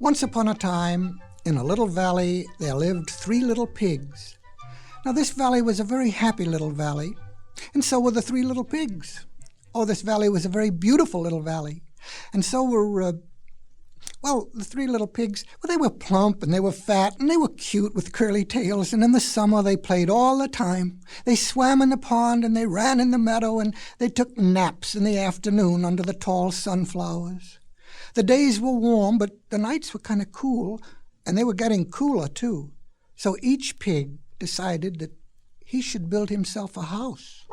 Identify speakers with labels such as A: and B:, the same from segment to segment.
A: Once upon a time, in a little valley, there lived 3 little pigs. Now, this valley was a very happy little valley, and so were the 3 little pigs. Oh, this valley was a very beautiful little valley, and so were, the 3 little pigs. Well, they were plump, and they were fat, and they were cute with curly tails, and in the summer they played all the time. They swam in the pond, and they ran in the meadow, and they took naps in the afternoon under the tall sunflowers. The days were warm, but the nights were kind of cool, and they were getting cooler, too. So each pig decided that he should build himself a house.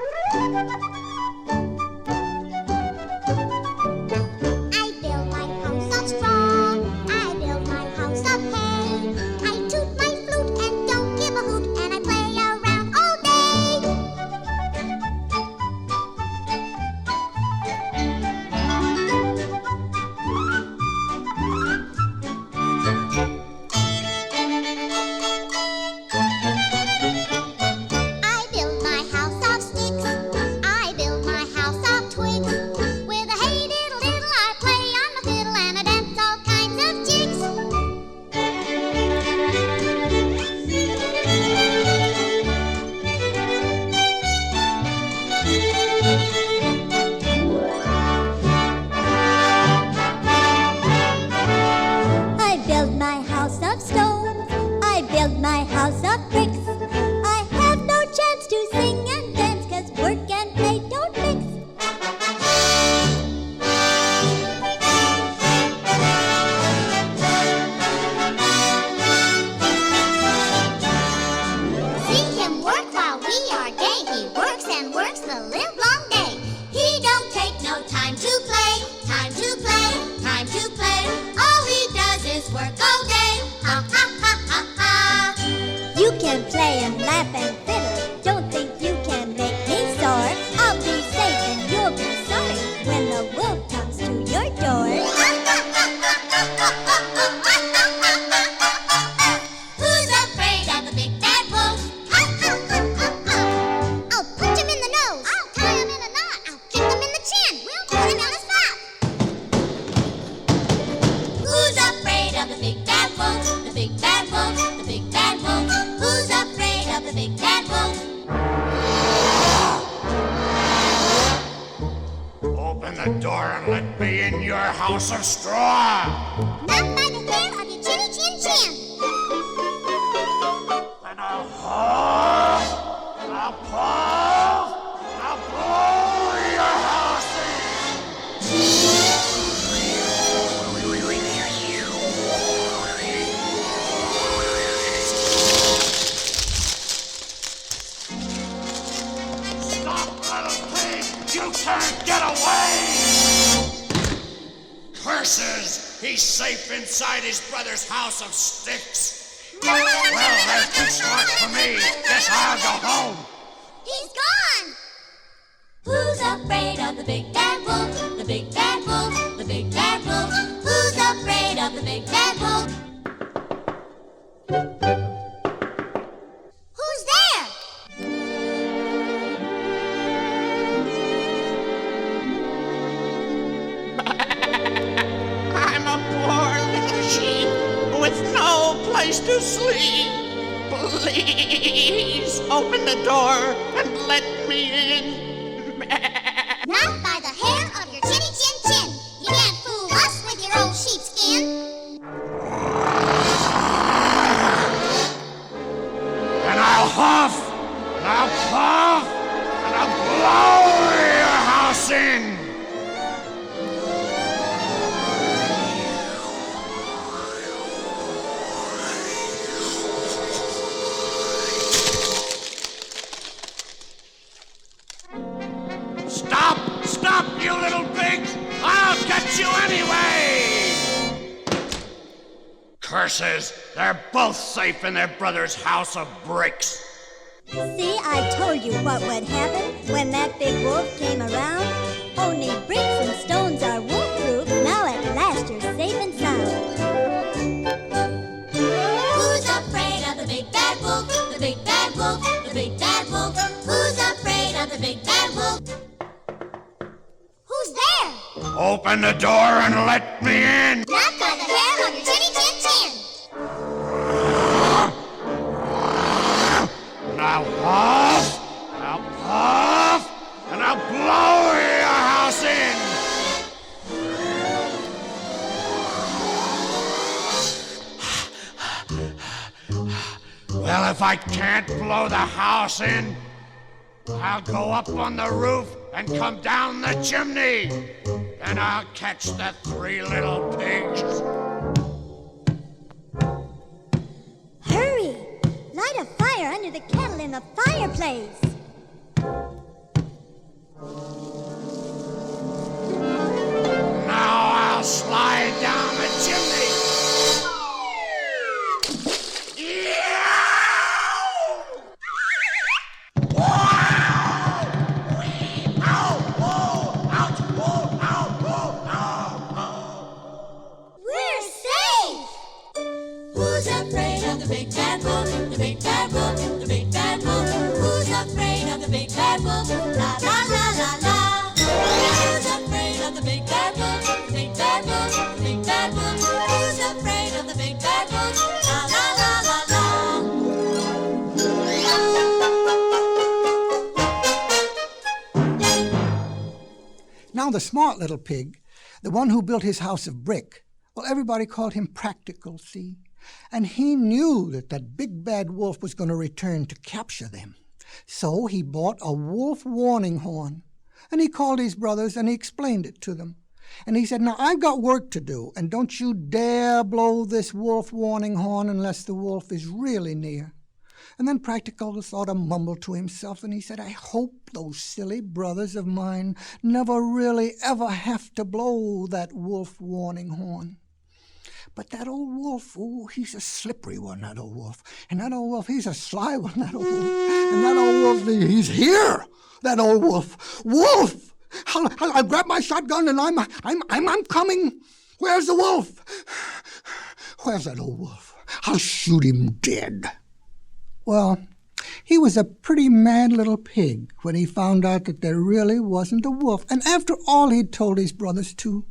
B: House of straw!
C: Not by the hair of your chinny chin chin!
B: Then I'll huff, I'll puff, I'll blow your house in! Stop, little pig! You can't get away! Curses! He's safe inside his brother's house of sticks. Well, they're too smart for me. Guess I'll go home.
C: He's gone!
D: Who's afraid of the big bad wolf? The big bad wolf, the big bad wolf. Who's afraid of the big bad wolf?
C: Who's there?
E: With no place to sleep. Please open the door and let me in.
C: Not by the hair of your chinny chin chin. You can't fool us with your old sheepskin.
B: And I'll huff, and I'll puff, and I'll blow your house in. Stop, you little pig! I'll get you anyway! Curses! They're both safe in their brother's house of bricks.
F: See, I told you what would happen when that big wolf came around. Only bricks and stones are wolf-proof. Now at last you're safe and sound.
D: Who's afraid of the big bad wolf? The big bad wolf, the big bad wolf. Who's afraid of the big bad wolf?
C: Who's there?
B: Open the door and let me in!
C: Not by the hair on your chinny chin
B: Well, if I can't blow the house in, I'll go up on the roof and come down the chimney, and I'll catch the 3 little pigs.
F: Hurry! Light a fire under the kettle in the fireplace.
B: Now I'll slide down the chimney.
F: We're safe!
D: Who's afraid of the big bad wolf? The big bad wolf, the big bad wolf. Who's afraid of the big bad wolf? La la la la la. Who's afraid of the big bad wolf? The big bad wolf, the big bad wolf. Who's afraid of the big bad wolf? La la la la la.
A: Now the smart little pig, the one who built his house of brick, well, everybody called him Practical, see? And he knew that that big bad wolf was going to return to capture them. So he bought a wolf warning horn, and he called his brothers and he explained it to them. And he said, now I've got work to do, and don't you dare blow this wolf warning horn unless the wolf is really near. And then Practical sort of mumbled to himself, and he said, I hope those silly brothers of mine never really ever have to blow that wolf warning horn. But that old wolf, oh, he's a slippery one, that old wolf. And that old wolf, he's a sly one, that old wolf. And that old wolf, he's here, that old wolf. Wolf! I'll grab my shotgun and I'm coming. Where's the wolf? Where's that old wolf? I'll shoot him dead. Well, he was a pretty mad little pig when he found out that there really wasn't a wolf. And after all he'd told his brothers too,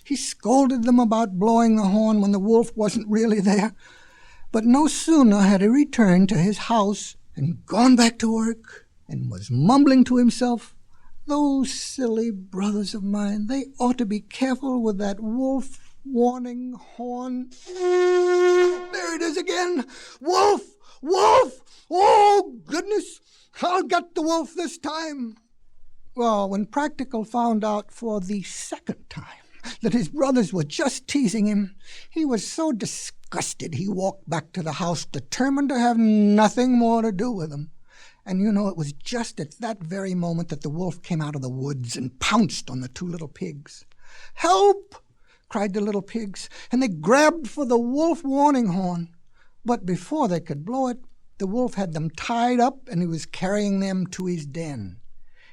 A: he scolded them about blowing the horn when the wolf wasn't really there. But no sooner had he returned to his house and gone back to work and was mumbling to himself, those silly brothers of mine, they ought to be careful with that wolf warning horn. There it is again. Wolf! Wolf! Oh, goodness! I'll get the wolf this time. Well, when Practical found out for the second time that his brothers were just teasing him, he was so disgusted he walked back to the house, determined to have nothing more to do with them. And you know, it was just at that very moment that the wolf came out of the woods and pounced on the 2 little pigs. Help! Cried the little pigs, and they grabbed for the wolf warning horn. But before they could blow it, the wolf had them tied up and he was carrying them to his den.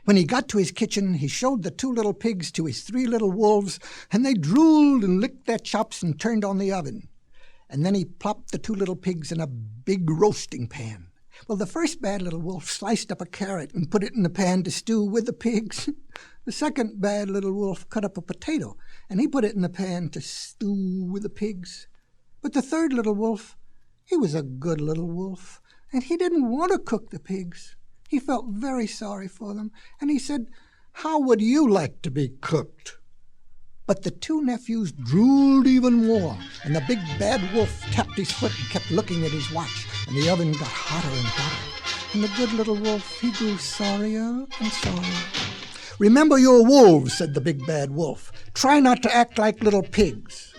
A: When he got to his kitchen, he showed the 2 little pigs to his 3 little wolves, and they drooled and licked their chops and turned on the oven. And then he plopped the 2 little pigs in a big roasting pan. Well, the first bad little wolf sliced up a carrot and put it in the pan to stew with the pigs. The second bad little wolf cut up a potato, and he put it in the pan to stew with the pigs. But the third little wolf, he was a good little wolf, and he didn't want to cook the pigs. He felt very sorry for them, and he said, how would you like to be cooked? But the 2 nephews drooled even more, and the big bad wolf tapped his foot and kept looking at his watch, and the oven got hotter and hotter. And the good little wolf, he grew sorrier and sorrier. Remember your wolves, said the big bad wolf. Try not to act like little pigs.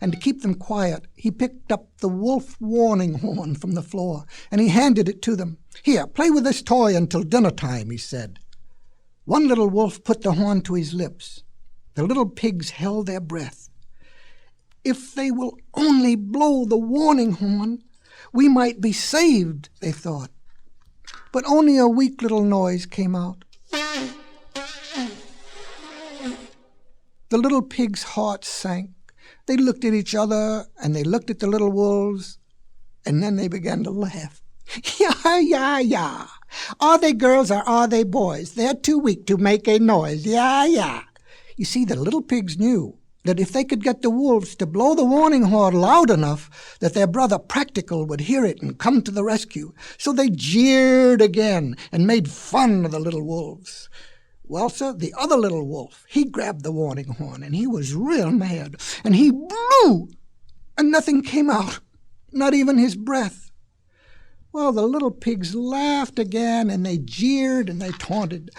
A: And to keep them quiet, he picked up the wolf warning horn from the floor, and he handed it to them. Here, play with this toy until dinner time, he said. One little wolf put the horn to his lips. The little pigs held their breath. If they will only blow the warning horn, we might be saved, they thought. But only a weak little noise came out. The little pigs' hearts sank. They looked at each other, and they looked at the little wolves, and then they began to laugh. Yeah, yeah, yeah. Are they girls or are they boys? They're too weak to make a noise. Yeah, yeah. You see, the little pigs knew that if they could get the wolves to blow the warning horn loud enough that their brother Practical would hear it and come to the rescue. So they jeered again and made fun of the little wolves. Well, sir, the other little wolf, he grabbed the warning horn, and he was real mad, and he blew, and nothing came out, not even his breath. Well, the little pigs laughed again, and they jeered and they taunted.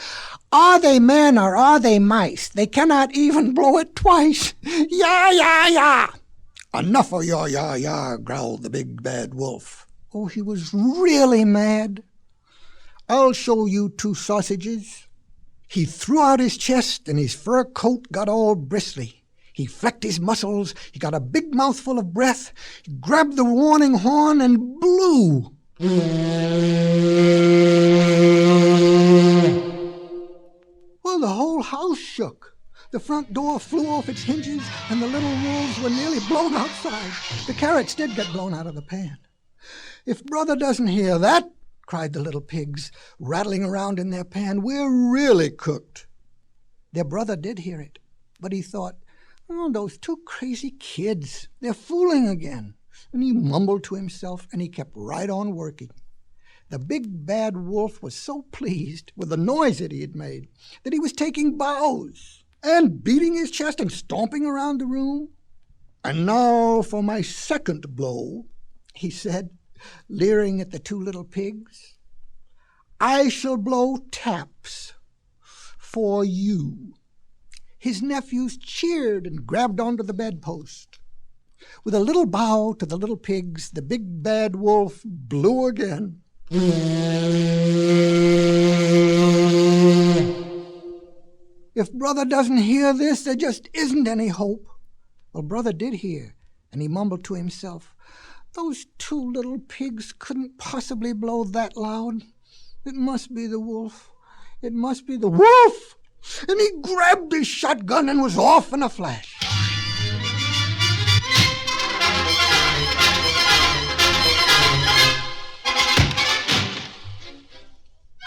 A: Are they men or are they mice? They cannot even blow it twice. Yah, yah, yah! Enough of your yah, yah, growled the big bad wolf. Oh, he was really mad. I'll show you 2 sausages. He threw out his chest, and his fur coat got all bristly. He flexed his muscles. He got a big mouthful of breath. He grabbed the warning horn and blew. Well, the whole house shook. The front door flew off its hinges, and the little wolves were nearly blown outside. The carrots did get blown out of the pan. If Brother doesn't hear that, cried the little pigs, rattling around in their pan, we're really cooked. Their brother did hear it, but he thought, oh, those 2 crazy kids, they're fooling again. And he mumbled to himself, and he kept right on working. The big bad wolf was so pleased with the noise that he had made that he was taking bows and beating his chest and stomping around the room. And now for my second blow, he said, leering at the 2 little pigs. I shall blow taps for you. His nephews cheered and grabbed onto the bedpost. With a little bow to the little pigs, the big bad wolf blew again. If Brother doesn't hear this, there just isn't any hope. Well, Brother did hear, and he mumbled to himself, those 2 little pigs couldn't possibly blow that loud. It must be the wolf. It must be the wolf! And he grabbed his shotgun and was off in a flash.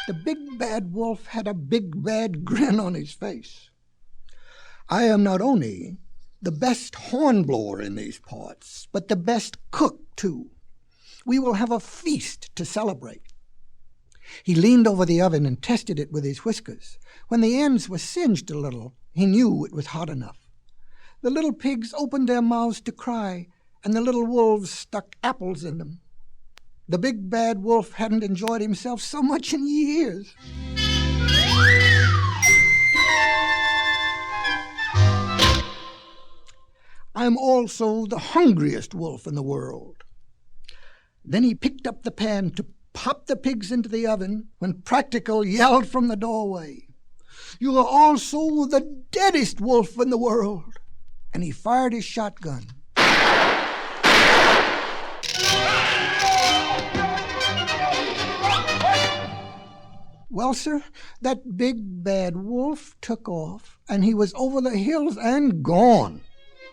A: The big bad wolf had a big bad grin on his face. I am not only the best hornblower in these parts, but the best cook, too. We will have a feast to celebrate. He leaned over the oven and tested it with his whiskers. When the ends were singed a little, he knew it was hot enough. The little pigs opened their mouths to cry, and the little wolves stuck apples in them. The big bad wolf hadn't enjoyed himself so much in years. I'm also the hungriest wolf in the world. Then he picked up the pan to pop the pigs into the oven when Practical yelled from the doorway, You are also the deadest wolf in the world. And he fired his shotgun. Well, sir, that big bad wolf took off, and he was over the hills and gone.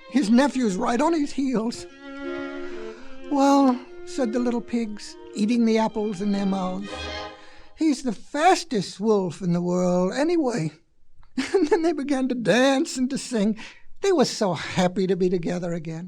A: His nephew's right on his heels. Well, said the little pigs, eating the apples in their mouths, he's the fastest wolf in the world anyway. And then they began to dance and to sing. They were so happy to be together again.